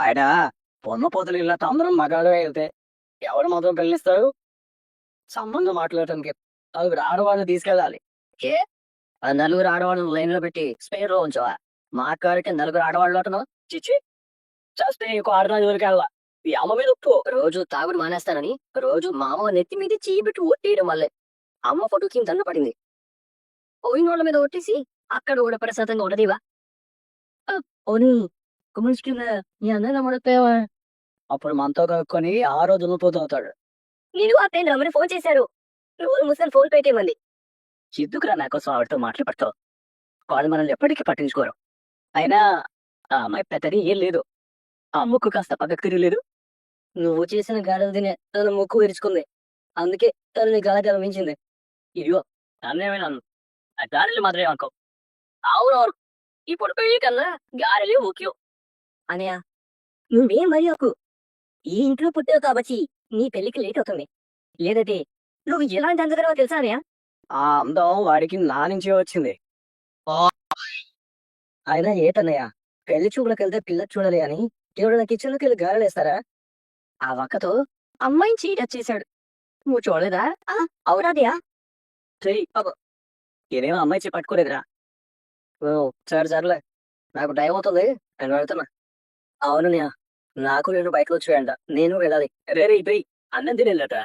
ఆయన పొన్న పోతలు ఇలా అందరం మగాడే వెళ్తే ఎవరు మాత్రం పెళ్ళిస్తారు? సంబంధం మాట్లాడటానికి నలుగురు ఆడవాళ్ళని తీసుకెళ్ళాలి. ఏ ఆ నలుగురు ఆడవాళ్ళని లైన్ లో పెట్టి స్పేర్ లో ఉంచవా? మాట్లాడితే నలుగురు ఆడవాళ్ళు అంటున్నావు? చిచ్చి, చేస్తే ఇంకో ఆడదాని వరకు వెళ్ళా. ఈ అమ్మ మీద ఉప్పు రోజు తాగుడు మానేస్తానని రోజు మామ నెత్తి మీద చేయి పెట్టి ఒట్టేయడం వల్లే అమ్మ ఫోటోకి దండ పడింది. పోయినోళ్ళ మీద ఒట్టేసి అక్కడ కూడా ప్రశాంతంగా ఉండదివా? ఓని కుమిష్కింద నీ అన్నయ్య నమ్మడతావా? అప్పుడు మనతో కనుక్కొని ఆ రోజు నువ్వు అవుతాడు. నేను అత్తయ్య రమ్మని ఫోన్ చేశారు. రోజు ముసలి ఫోన్ పెట్టేమంది. ఎందుకురా నాకోసం ఆవిడతో మాట్లాడతావు? వాళ్ళు మనల్ని ఎప్పటికీ పట్టించుకోరు. అయినా ఆ అమ్మాయి పెద్దది ఏం లేదు. ఆ ముక్కు కాస్త పక్కకు తిరగలేదు. నువ్వు చేసిన గాడలు తినే తన ముక్కు విరుచుకుంది. అందుకే తనని గాలి మించింది. ఇదిగో నన్నేమైనాను ఆ గారెలు మాత్రమే అనుకో. అవునవును, ఇప్పుడు పెళ్లి కన్నా గారెలే ముఖ్యం. అనయ్య, నువ్వేం మరి ఒక ఈ ఇంట్లో పుట్టావు కాబట్టి నీ పెళ్లికి లేట్ అవుతుంది. లేదంటే నువ్వు ఎలాంటి అందగరో తెలుసా అనయ్య? ఆ అందం వాడికి నా నుంచే వచ్చింది. అయినా ఏటన్నయ్య, పెళ్లి చూపులకు వెళ్తే పిల్ల చూడాలి అని ఎవరైనా కిచెన్ లోకి వెళ్ళి గారెలేస్తారా? ఆ వక్కతో అమ్మాయిని చీట్ చేశాడు. నువ్వు చూడలేదా? అవునాదయా? చెయ్యి నేనేమో అమ్మాయి చెప్పి పట్టుకోలేదురా. ఓ సరే సర్లే, నాకు టైం అవుతుంది, నేను వెళ్తున్నా. అవునన్నయ్య, నాకు నేను బైక్ వచ్చి వెళ్ళంట. నేను వెళ్ళాలి. రే పోయి అన్నం తినేళ్ళట.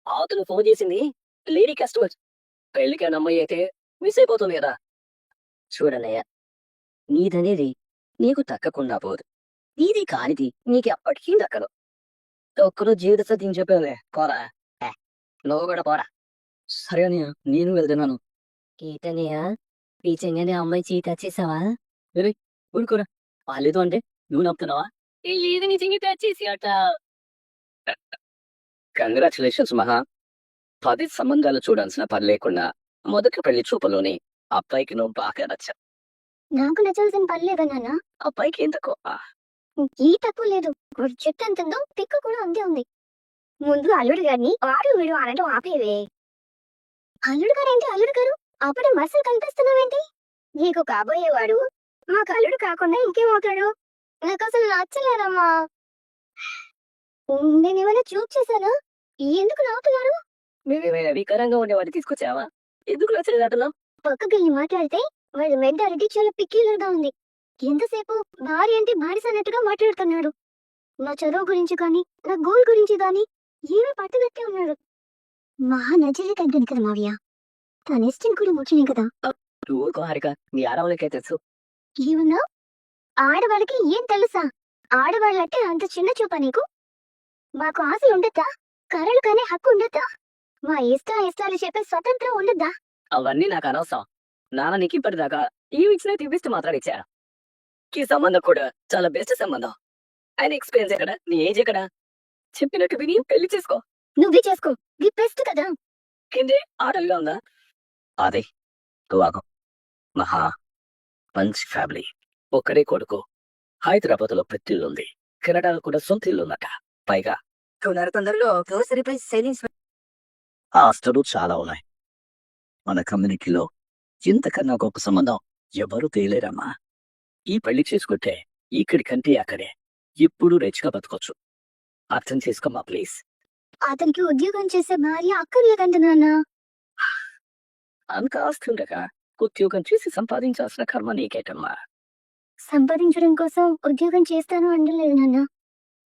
అవతలు ఫోన్ చేసింది లేడీ కస్టమర్. పెళ్లికి అమ్మాయి అయితే మిస్ అయిపోతుంది కదా. చూడన్నయ్య, నీదనేది నీకు దక్కకుండా పోదు. నీది కానిది నీకు ఎప్పటికీ దక్కదు. ఒక్కరు జీవిత సత్యం చెప్పేది పోరా. నువ్వు కూడా పోరా. సరే అన్నయ్య, నేను వెళ్తున్నాను. ఏంటన్నయ్య, ఈ చెంగనే అమ్మాయి చీట వచ్చేసావా? రే ఊరుకోరా, వాళ్ళేదో అంటే నువ్వు నమ్ముతున్నావా? లేదు నీ చెంగి తెచ్చేసి అట. కంగ్రాచులేషన్స్ మహా. 10 సంబంధాలు చూడాల్సిన పని లేకుండా మొదటి పెళ్లి చూపులోని అబ్బాయికి నువ్వు బాగా నచ్చావు. నాకు నచ్చాల్సిన పని లేదా నాన్న? అబ్బాయికి ఏం తక్కువ? ఈ తక్కువ లేదు. చెట్టు ఎంత ఉందో పిక్కు కూడా అంతే ఉంది. ముందు అల్లుడు గారిని వాడు వీడు అనడం ఆపేవే. అల్లుడు గారు ఏంటి అల్లుడు గారు? అప్పుడే మసలు కనిపిస్తున్నావేంటి? నీకు కాబోయేవాడు మాకు అల్లుడు కాకుండా ఇంకేమవుతాడు? నాకు అసలు నచ్చలేదమ్మా. నేనేమైనా చూప్ చేశానా? ఎందుకు నవ్వుతున్నారు? మేమేమైనా వికారంగా ఉండేవాడిని తీసుకొచ్చావా? ఎందుకు నచ్చలేదంటున్నావు? పక్కకెళ్ళి మాట్లాడితే వాడి మెంటాలిటీ చాలా పిక్యులర్ గా ఉంది. ఎంతసేపు భార్య అంటే బానిస అన్నట్టుగా మాట్లాడుతున్నాడు. నా చదువు గురించి కానీ నా గోల్ గురించి కానీ ఏమీ పట్టుదట్టే ఉన్నాడు. మహా నచ్చలే కంటాను కదా మావయ్య. తన ఇష్టం కూడా ముఖ్యమే కదా. ఊరుకో హారిక, నీ ఆడవాళ్ళకే తెలుసు. ఏమన్నా? ఆడవాళ్ళకి ఏం తెలుసా? ఆడవాళ్ళంటే అంత చిన్న చూపా నీకు? మాకు ఆశలు ఉండద్దా? కరలు కానీ హక్కు ఉండద్దా? మా ఇష్టాలు చెప్పే స్వతంత్రం ఉండద్దా? అవన్నీ నాకు అనవసరం. నాన్న నీకు ఇప్పటిదాకా ఏమి ఇచ్చినా తిప్పిస్తూ మాట్లాడిచ్చాడు. ఈ సంబంధం కూడా చాలా బెస్ట్ సంబంధం. ఆయన ఎక్స్పీరియన్స్ ఎక్కడ, నీ ఏజ్ ఎక్కడ? చెప్పినట్టు విని పెళ్లి చేసుకో. నువ్వే చేసుకో, ది బెస్ట్ కదా. కిందే ఆటలుగా ఉందా? అదే తువాగం మహా మంచి ఫ్యామిలీ. ఒక్కడే కొడుకు. హైదరాబాద్ లో పెద్దిల్లుంది. కెనడాలో కూడా సొంత ఇల్లుందట. పైగా తొందరలో గ్రోసరీపై సేవింగ్స్ ఆస్తులు చాలా ఉన్నాయి. మన కమ్యూనిటీలో ఇంతకన్నా గొప్ప సంబంధం ఎవరు తేలేరమ్మా. ఈ పెళ్లి చేసుకుంటే ఇక్కడికంటే అక్కడే ఎప్పుడు రిచ్గా బతకొచ్చు. అర్థం చేసుకోమ్మా ప్లీజ్. అతనికి ఉద్యోగం చేసే భార్య అక్కర్లేదంటున్నా. అంత ఆస్తుండగా ఉద్యోగం చేసి సంపాదించాల్సిన కర్మ నీకేటమ్మా. సంపాదించడం కోసం ఉద్యోగం చేస్తాను అనలేదు నాన్న.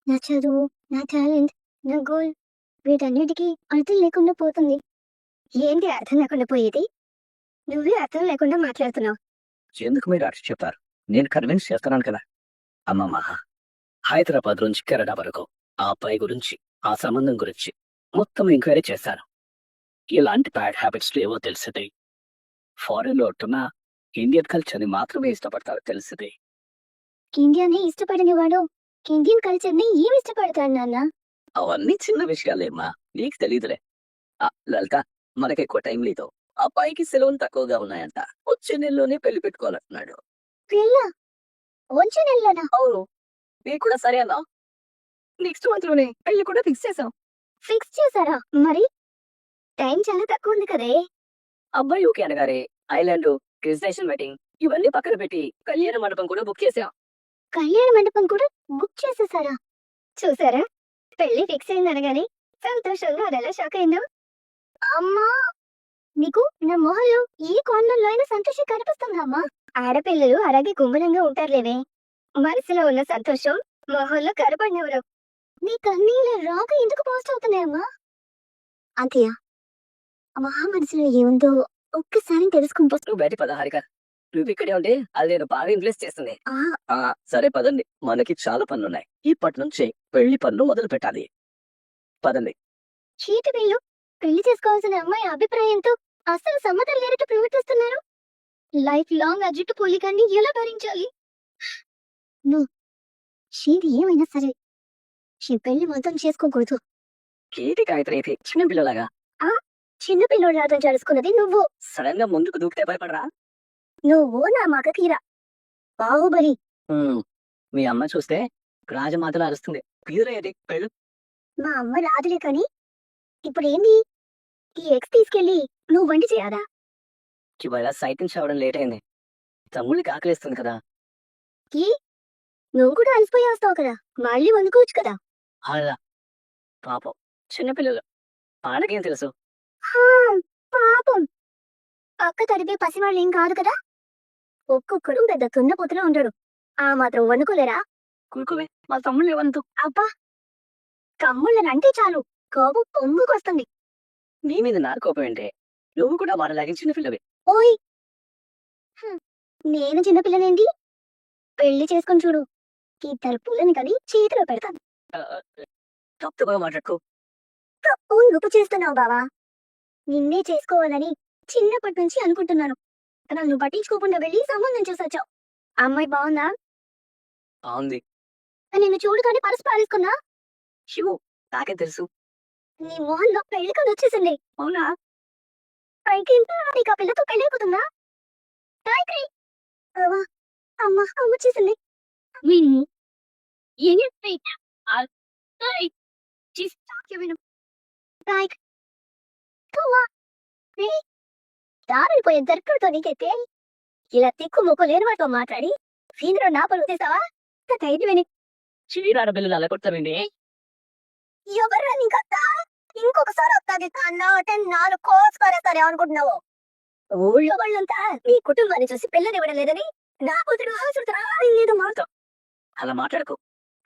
నా చదువు, నా టాలెంట్, నా గోల్ వీటన్నిటికీ అర్థం లేకుండా పోతుంది. ఏంటి అర్థం లేకుండా పోయేది? నువ్వే అర్థం లేకుండా మాట్లాడుతున్నావు. ఎందుకు మీరు అర్థం చెప్పారు? నేను కన్విన్స్ చేస్తున్నాను కదా. అమ్మమ్మ, హైదరాబాద్ నుంచి కెనడా వరకు ఆ అబ్బాయి గురించి, ఆ సంబంధం గురించి మొత్తం ఎంక్వైరీ చేశాను. ఇలాంటి బ్యాడ్ హ్యాబిట్స్ లేవో తెలిసింది. ఫారెన్ లో ఉంటున్న ఇండియన్ కల్చర్ ని మాత్రమే ఇష్టపడతారో తెలిసింది. ఇండియాని ఇష్టపడని వాడు ఇండియన్ కల్చర్ ని ఏమి ఇష్టపడతాడు నాన్న? అవన్నీ చిన్న విషయాలేమ్మా, నీకు తెలీదులే. లలిత, మనకి ఎక్కువ టైం లేదు. అబ్బాయికి సెలవులు తక్కువగా ఉన్నాయంట. వచ్చే నెలలోనే పెళ్లి పెట్టుకోవాలంటున్నాడు. పిల్ల వచ్చే నెలలోనా? అవును, నీకు కూడా సరే అన్నా. నెక్స్ట్ మంత్ లోనే పెళ్లి కూడా ఫిక్స్ చేసాం. ఫిక్స్ చేశారా? మరి టైం చాలా తక్కువ ఉంది కదే. అబ్బాయి ఓకే అనగారే ఐలాండ్, రిజిస్ట్రేషన్ వెడ్డింగ్ ఇవన్నీ పక్కన పెట్టి కళ్యాణ మండపం కూడా బుక్ చేసాం. కళ్యాణ మండపం కూడా బుక్ చేసేసారా? చేశారా? చూసారా, పెళ్లి ఫిక్స్ అయింది అనగానే సంతోషంగా అదెలా షాక్ అయిందో. అమ్మా, నీకు నా మొహంలో ఏ కోణంలో అయినా సంతోషం కనిపిస్తుందమ్మా. ఆడపిల్లలు అలాగే గుమ్మనంగా ఉంటారులేవే. మనసులో ఉన్న సంతోషం మొహంలో కనపడినవరు. నీ కన్నీళ్ళ రాక ఎందుకు పోస్ట్ అవుతున్నాయమ్మా? అంతయ్య, మా మనసులో ఏముందో ఒక్కసారి తెలుసుకుంటూ. నువ్వు బయట పద హారిక. నువ్వు ఇక్కడే ఉంటే అది నేను బాగా ఇన్ఫ్లుయెన్స్ చేస్తుంది. సరే పదండి, మనకి చాలా పనులున్నాయి. ఇప్పటి నుంచి పెళ్లి పనులు మొదలు పెట్టాలి. పదండి. చీటి వీళ్ళు పెళ్లి చేసుకోవాల్సిన అమ్మాయి అభిప్రాయంతో అసలు సమ్మతం లేనట్టు ప్రవర్తిస్తున్నారు. లైఫ్ లాంగ్ ఆ జుట్టు పోలికన్ని ఎలా భరించాలి? నువ్వు షీది ఏమైనా సరే షీ పెళ్లి మొత్తం చేసుకోకూడదు. కేటి గాయత్రి అయితే చిన్న పిల్లలాగా చిన్న పిల్లోడు రాతం చేసుకున్నది నువ్వు. సడన్ గా ముందుకు దూకితే భయపడరా? నువ్వు నా మగధీర బాహుబలి. మీ అమ్మ చూస్తే రాజమాతలా అరుస్తుంది. పీదరేది పెళ్ళు. మా అమ్మ రాదులే కాని ఇప్పుడు ఏంది? ఈ ఎక్స్ తీసుకెళ్లి నువ్వు వండి చేయాలా? ఇవాళ సైట్ నుంచి అవడం లేట్ అయింది. తమ్ముళ్ళకి ఆకలిస్తుంది కదా. నువ్వు కూడా అలసిపోయి వస్తావు కదా, మళ్ళీ వండుకోవచ్చు కదా. అలా పాపం చిన్నపిల్లలు, ఆడకేం తెలుసు. పాపం, అక్క తడిపే పసివాళ్ళు ఏం కాదు కదా. ఒక్కొక్కడు పెద్ద తున్నపోతులో ఉంటాడు. ఆ మాత్రం వండుకోలేరా? కూరుకోవే, మా తమ్ముళ్ళు ఏమంతు. అబ్బా, తమ్ముళ్ళనంటే చాలు కోపం పొంగుకొస్తుంది. నీ మీద నాకు కోపం ఏంటే? నువ్వు కూడా వాళ్ళలాగే చిన్నపిల్లవి. ఓయ్, నేను చిన్నపిల్లనేంటి? పెళ్లి చేసుకొని చూడు, ఇద్దరు పుల్లని కని చేతిలో పెడతాను. తప్పుగా మాట్లాడుకో. తప్పు నువ్వు చేస్తున్నావు బావా. నిన్నే చేసుకోవాలని చిన్నప్పటి నుంచి అనుకుంటున్నాను. నన్ను పట్టించుకోకుండా వెళ్ళి సంబంధం చూసొచ్చావు. అమ్మాయి బాగుందా? బాగుంది. నిన్ను చూడగానే పరసు పారేసుకున్నా. శివు, నాకే తెలుసు. నీ మొహంలో పెళ్లి కథ వచ్చేసింది. అవునా? పైకి నీకు ఆ పిల్లతో పెళ్లి అయిపోతుందా? అమ్మ వచ్చేసింది. దారిపోయే దర్కుడితో నీకైతే ఇలా తిక్కు మొక్కు లేని వాటితో మాట్లాడి వీధిలో నా పరుగు తీసావా? ధైర్యమని చీరాడ బిల్లులు అలా కొడతామండి. ఎవరు నీకత్తా? ఇంకొకసారి వస్తాది కన్నా అంటే 4 కోసుకొరేస్తారు అనుకుంటున్నావు. ఊళ్ళో వాళ్ళంతా నీ కుటుంబాన్ని చూసి పిల్లని ఇవ్వడం లేదని నా కూతురు ఆసుడుతున్నా లేదు మాతో. అలా మాట్లాడుకో.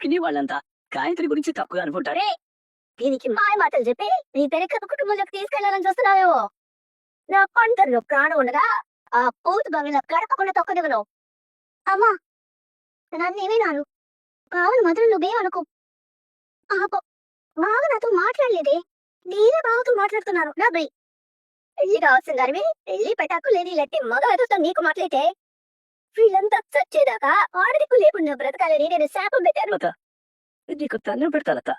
విని వాళ్ళంతా గాయత్రి గురించి తప్పుగా అనుకుంటారే. దీనికి మాయ మాటలు చెప్పి నీ పెరక కుటుంబంలోకి తీసుకెళ్లాలని చూస్తున్నావేమో. నా పంటల్లో ప్రాణం ఉండగా ఆ పూతు బంగిలా గడపకుండా తొక్కనివ్వను. అమ్మా, నన్నేమైనాను బావను మాత్రం నువ్వేమనుకో. పాపం బావ నాతో మాట్లాడలేదే, నేనే బావతో మాట్లాడుతున్నాను. నా బై పెళ్లి కావాల్సిన దానివి పెళ్లి పెట్టాకు లేని లెట్టి మగతో నీకు మాట్లాడితే వీళ్ళంతా చచ్చేదాకా ఆడదిక్కు లేకుండా బ్రతకాలని నేను శాపం పెట్టాను. నీకు తన్ను పెడతానత.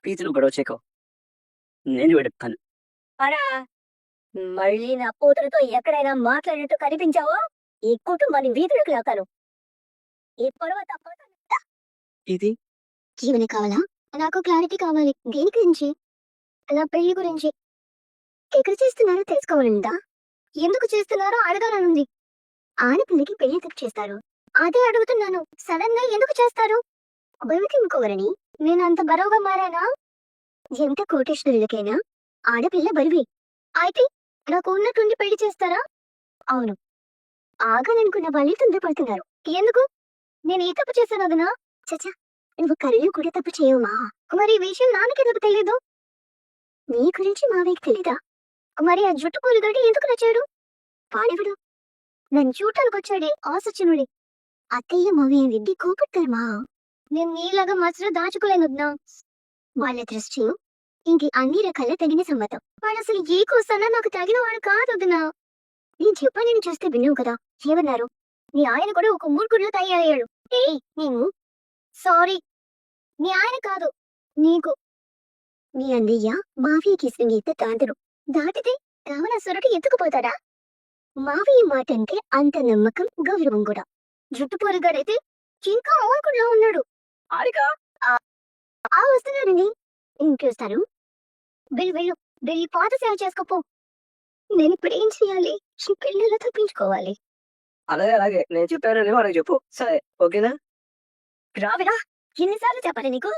పీచులు గొడవ చేకో, నేను వెడుతాను. అరా, మళ్ళీ నా కూతురుతో ఎక్కడైనా మాట్లాడినట్టు కనిపించావో ఈ కుటుంబాన్ని వీధులకు లాతాను. ఈ పొడవ ఇది జీవన కావాలా? నాకు క్లారిటీ కావాలి. దేని గురించి? నా పెళ్లి గురించి. ఎక్కడ చేస్తున్నారో తెలుసుకోవాలందా? ఎందుకు చేస్తున్నారో అడగాలనుంది. ఆడపిల్లకి పెళ్లి ఎందుకు చేస్తారు? అదే అడుగుతున్నాను. సడన్ గా ఎందుకు చేస్తారు? బరువుకింకోవరని నేను అంత బరువుగా మారానా? ఎంత కోటేశ్వరులకైనా ఆడపిల్ల బరువే. అయితే నాకు ఉన్నట్టుండి పెళ్లి చేస్తారా? అవును. ఆగాలనుకున్న వాళ్ళే తొందరపడుతున్నారు. ఎందుకు? నేను ఏ తప్పు చేశాను అదనా? చచ్చా, నువ్వు కళ్ళు కూడా తప్పు చేయవుమా? మరి ఈ విషయం నాన్నకెందుకు తెలీదు? నీ గురించి మావయ్యకి తెలీదా? మరి ఆ జుట్టు కూలిగడ్డి ఎందుకు నచ్చాడు? వాడెవడు? నన్ను చూడటానికి వచ్చాడే ఆసొచ్చినుడే. అత్తయ్య మావయ్య విద్ది కోపడతారమా? నేను నీలాగా మసలు దాచుకోలేను వద్దా. వాళ్ళ దృష్టిలో ఇంక అన్ని రకాల తగిన సమ్మతం. వాడు అసలు ఏ కోసానా నాకు తగిన వాడు కాదు వదినా. నేను చెప్పాలని చూస్తే విన్నావు కదా, ఏమన్నారు? నీ ఆయన కూడా ఒక మూర్ఖుడిలో తయారయ్యాడు. నేను సారీ, నీ ఆయన కాదు, నీకు. నీ అన్నయ్య మావయ్యకి సంగీత తాంతరు దాటితే రావణాసురుడు ఎత్తుకుపోతాడా? మావయ్య మాట అంటే అంత నమ్మకం, గౌరవం కూడా. జుట్టు పొరుగాడైతే ఇంకా ఆవుకుండా ఉన్నాడు. వస్తున్నాడండి. ఇంకేస్తారు. వెళ్ళు వెళ్ళి పాత సేవ చేసుకోపో. నేను ఇప్పుడు ఏం చేయాలి? పిల్లలు తప్పించుకోవాలి. అలాగే నేను చెప్పానని వాళ్ళకి చెప్పు. సరే, ఓకేనా? రావిరా, ఎన్నిసార్లు చెప్పాలి నీకు?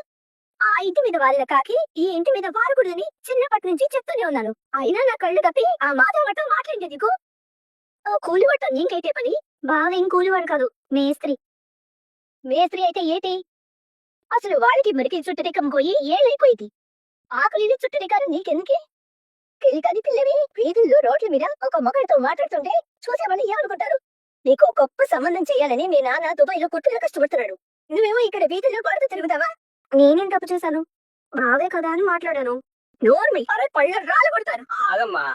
ఆ ఇంటి మీద వాలిన కాకి ఈ ఇంటి మీద వారకూడదని చిన్నప్పటి నుంచి చెప్తూనే ఉన్నాను. అయినా నా కళ్ళు కప్పి ఆ మాధవతో మాట్లాడింది నీకు. ఓ కూలివాడితో నీకైతే పని? బావ ఏం కూలివాడు కాదు, మేస్త్రి. మేస్త్రి అయితే ఏంటి? అసలు వాడికి మరికి చుట్టరికం పోయి ఏళ్ళైపోయింది. ఆకలిని చుట్టరికారు నీకెందుకే? పిల్లికాని పిల్లవి వీధుల్లో రోడ్ల మీద ఒక మగాడితో మాట్లాడుతుంటే చూసేవాళ్ళు ఏమనుకుంటారు? నీకు గొప్ప సంబంధం చేయాలని మీ నాన్న దుబాయ్లో కొట్టుగా కష్టపడుతున్నాడు. నువ్వేమో ఇక్కడ వీధుల్లో పడుతూ తిరుగుతావా? నేనేం తప్పు చేశాను? బావే కదా అని మాట్లాడాను. నోర్మి అరే పళ్ళ రాళ్ళు కొడతాను. ఆగమ్మా,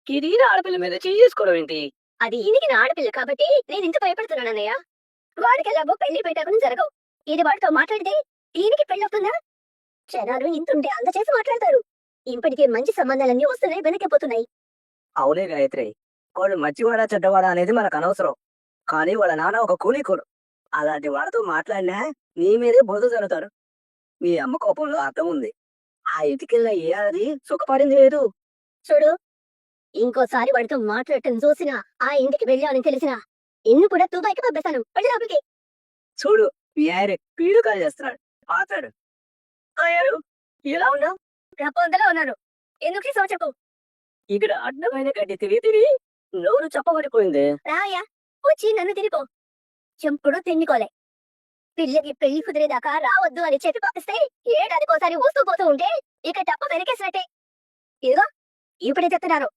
కిరీన ఆడపిల్ల మీద చేసుకోవడం ఏంటి? అది ఈయనకి నా ఆడపిల్ల కాబట్టి నేను ఇంత భయపడుతున్నానన్నయ్య. వాడికి ఎలాగో పెళ్లి పెట్టాకని జరగవు. ఇది వాడితో మాట్లాడితే ఈయనకి పెళ్లి అవుతుందా? జనాలు ఇంతుంటే అంత చేసి మాట్లాడతారు. ఇప్పటికే మంచి సంబంధాలన్నీ వస్తున్నాయి, వెనక్కిపోతున్నాయి. అవునే గాయత్రి, వాడు మంచివాడా చెడ్డవాడా అనేది మనకు అనవసరం. కానీ వాళ్ళ నాన్న ఒక కూలీకోడు. అలాంటి వాడితో మాట్లాడినా నీ మీదే బురద జరుగుతాడు. మీ అమ్మ కోపంలో అర్థం ఉంది. ఆ ఇంటికెళ్ళిన ఏ అది సుఖపడింది లేదు. చూడు, ఇంకోసారి వాడితో మాట్లాడటం చూసినా ఆ ఇంటికి వెళ్ళామని తెలిసినా ఇన్ను కూడా దుబాయ్కి పంపిస్తాను. వెళ్ళి లోపలికి. చూడు, యారే పీడు కాల్ చేస్తున్నాడు, మాట్లాడు. అయ్యారు, ఎలా ఉన్నావు? రప్పంతలో ఉన్నాను. ఎందుకు ఈ చెప్పు. ఇక్కడ అడ్డమైన గడ్డి తిరిగి తిరిగి నోరు చెప్పబడిపోయింది. రాయా వచ్చి నన్ను తిరిపో. చెంపుడు తిండికోలే. పిల్లకి పెళ్లి కుదిరేదాకా రావద్దు అని చెప్పి పంపిస్తే ఏడాదికోసారి వస్తూ పోతూ ఉంటే ఇక డబ్బు వెనకేసినట్టే. ఇదిగో ఇప్పుడే చెప్తున్నాను.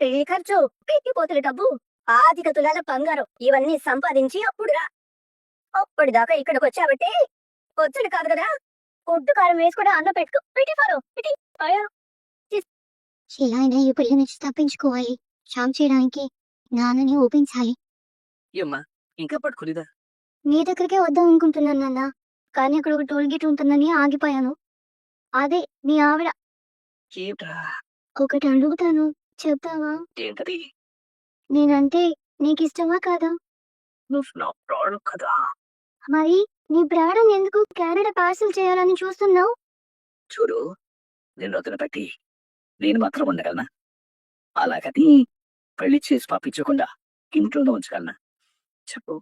పెళ్లి ఖర్చు, పెట్టిపోతుల డబ్బు, ఆర్థిక తులాల బంగారం ఇవన్నీ సంపాదించి అప్పుడు రా. అప్పటిదాకా ఇక్కడికి వచ్చాబట్టి వచ్చుడు కాదు కదా. ఒడ్డు కారం వేసి కూడా అన్నం పెట్టుకో. పెట్టిపోరు పెట్టి ఇలా అయినా ఈ పెళ్లి నుంచి తప్పించుకోవాలి. షాం చేయడానికి నాన్నని ఒప్పించాలి. ఏమ్మా, ఇంకా పట్టుకునిదా? నీ దగ్గరికే వద్దాం అనుకుంటున్నాను నాన్న, కానీ అక్కడ ఒక టోల్ గేట్ ఉంటుందని ఆగిపోయాను. అదే మీ ఆవిడ. ఏంట్రా? ఒకటి అడుగుతాను, చెప్తావా? ఏంటది? నేనంటే నీకు ఇష్టమా కాదా? నువ్వు నా ప్రాణం కదా. మరి నీ ప్రాణం ఎందుకు కెనడా పార్సల్ చేయాలని చూస్తున్నావు? చూడు, నేను వదిలిపెట్టి నేను మాత్రం ఉండగలనా? అలాగని పెళ్లి చేసి పంపించకుండా ఇంట్లోనే ఉంచగలనా? చెప్పు.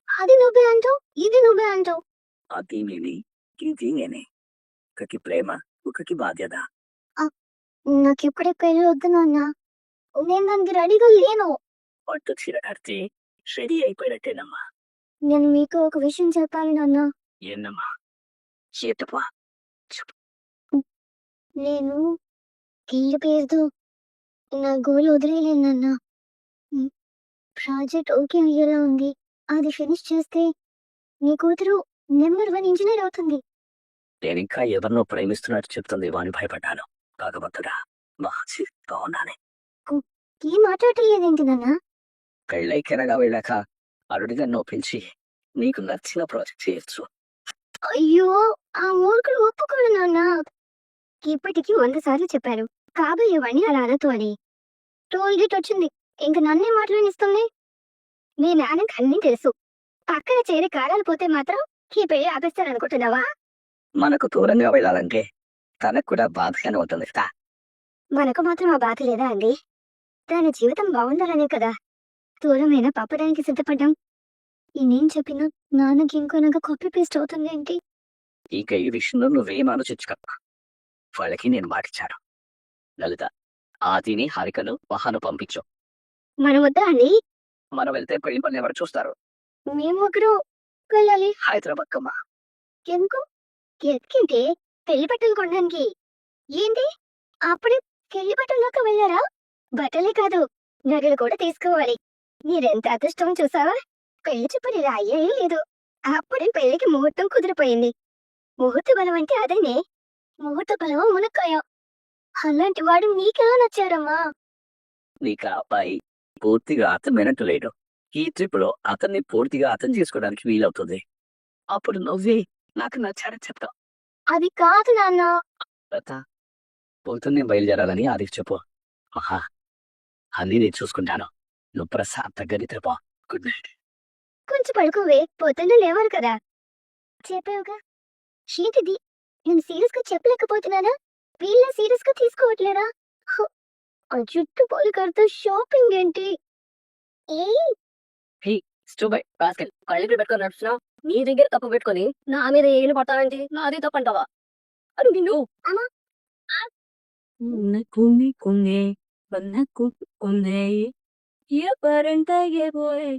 అది నువ్వే అంటావు, ఇది నువ్వే అంటావు. అది నేనే, ఇది నేనే. ఒకకి ప్రేమ, ఒకకి బాధ్యత. నాకు ఇప్పుడే పెళ్లి వద్దు నాన్న, నేను దానికి రెడీగా లేను. పట్టు చీర కడితే రెడీ అయిపోయినట్టేనమ్మా. నేను మీకు ఒక విషయం చెప్పాలి నాన్న. ఏందమ్మా? చేతపా. నేను ఇల్లు పేరుతో నా గోల్ వదిలేయలేను నాన్న. ప్రాజెక్ట్ ఓకే అయ్యేలా ఉంది. అది ఫినిష్ చేస్తే నీ కూతురు నెంబర్ 1 ఇంజనీర్ అవుతుంది. నేను ఇంకా ఎవరినో ప్రేమిస్తున్నట్టు చెప్తుంది వాని భయపడ్డాను. కాకపోతుడా బాగా ఉన్నానే. ఏం మాట్లాడటం లేదేంటి నాన్న? పెళ్ళై కెనడా వెళ్ళాక అరుడిగా నొప్పించి నీకు నచ్చిన ప్రాజెక్ట్ చేయొచ్చు. అయ్యో, ఆ మూర్ఖుడు ఒప్పుకోడు నాన్న. ఇప్పటికి 100 సార్లు చెప్పారు కాబోయే వాణ్ణి అలా అనతో అని. టోల్ గేట్ వచ్చింది, ఇంక నన్నే మాట్లాడిస్తుంది. మీ నాన్నకి అన్నీ తెలుసు. పక్కన చేరి కారాలు పోతే మాత్రం ఈ పెళ్లి ఆపేస్తారనుకుంటున్నావా? మనకు దూరంగా వెళ్ళాలంటే తనకు కూడా బాధగానే ఉంటుంది కదా. మనకు మాత్రం ఆ బాధ లేదా అండి? తన జీవితం బాగుండాలనే కదా దూరమైన పంపడానికి సిద్ధపడ్డాం. నేను చెప్పినా నాన్నకి ఇంకొనగా కాపీ పేస్ట్ అవుతుంది ఏంటి? ఇక ఈ విషయంలో నువ్వేం ఆలోచించగలవా? వాళ్ళకి నేను మాటిచ్చాను. లలిత, ఆదిని హారికను వాహనం పంపించు. మనం వద్దా అండి? మనం వెళ్తే పెళ్లి పని ఎవరు చూస్తారు? మేము ఒకరు వెళ్ళాలి. హైదరాబాద్ కమ్మా. ఎందుకు? ఎత్తికింటే పెళ్లి బట్టలు కొనడానికి. ఏంటి అప్పుడే పెళ్లి బట్టల్లోకి వెళ్ళారా? బట్టలే కాదు, నగలు కూడా తీసుకోవాలి. మీరెంత అదృష్టం చూసావా? పెళ్లి చూపులు ఇలా అయ్యాయే లేదు, అప్పుడే పెళ్లికి ముహూర్తం కుదిరిపోయింది. ముహూర్త బలం అంటే అదేనే. ముహూర్త బలం మునక్కాయ. అలాంటి వాడు నీకెలా నచ్చారమ్మా? నీకు ఆ అబ్బాయి పూర్తిగా అర్థమైనట్టు లేడు. ఈ ట్రిప్ లో అతన్ని పూర్తిగా అర్థం చేసుకోవడానికి వీలవుతుంది. అప్పుడు నువ్వే నాకు నచ్చాడని చెప్తావు. అది కాదు నాన్న. లత, పొద్దున్నే బయలుదేరాలని ఆదికి చెప్పు. మహా, అన్నీ నేను చూసుకుంటాను. నువ్వు ప్రశాంతంగా నిద్రపో. Good night. కొంచెం పడుకోవే, పొద్దున్న లేవాలి కదా. చెప్పావుగా. ఏంటిది? నేను సీరియస్ గా చెప్పలేకపోతున్నానా? వీళ్ళ సీరియస్ గా తీసుకోవట్లేరా? హ, ఆ జుట్టు పోలికలతో షాపింగ్ ఏంటి? ఏ స్టూబై రాస్కెల్ కళ్ళు పెట్టుకొని నడుస్తున్నావు. నీ దగ్గర తప్పు పెట్టుకొని నా మీద ఏలు పడతావేంటి? నాది తప్పు అంటావా? అడు నిన్ను కొన్ని కొన్ని కొన్ని ఏ పరంతా ఏ పోయే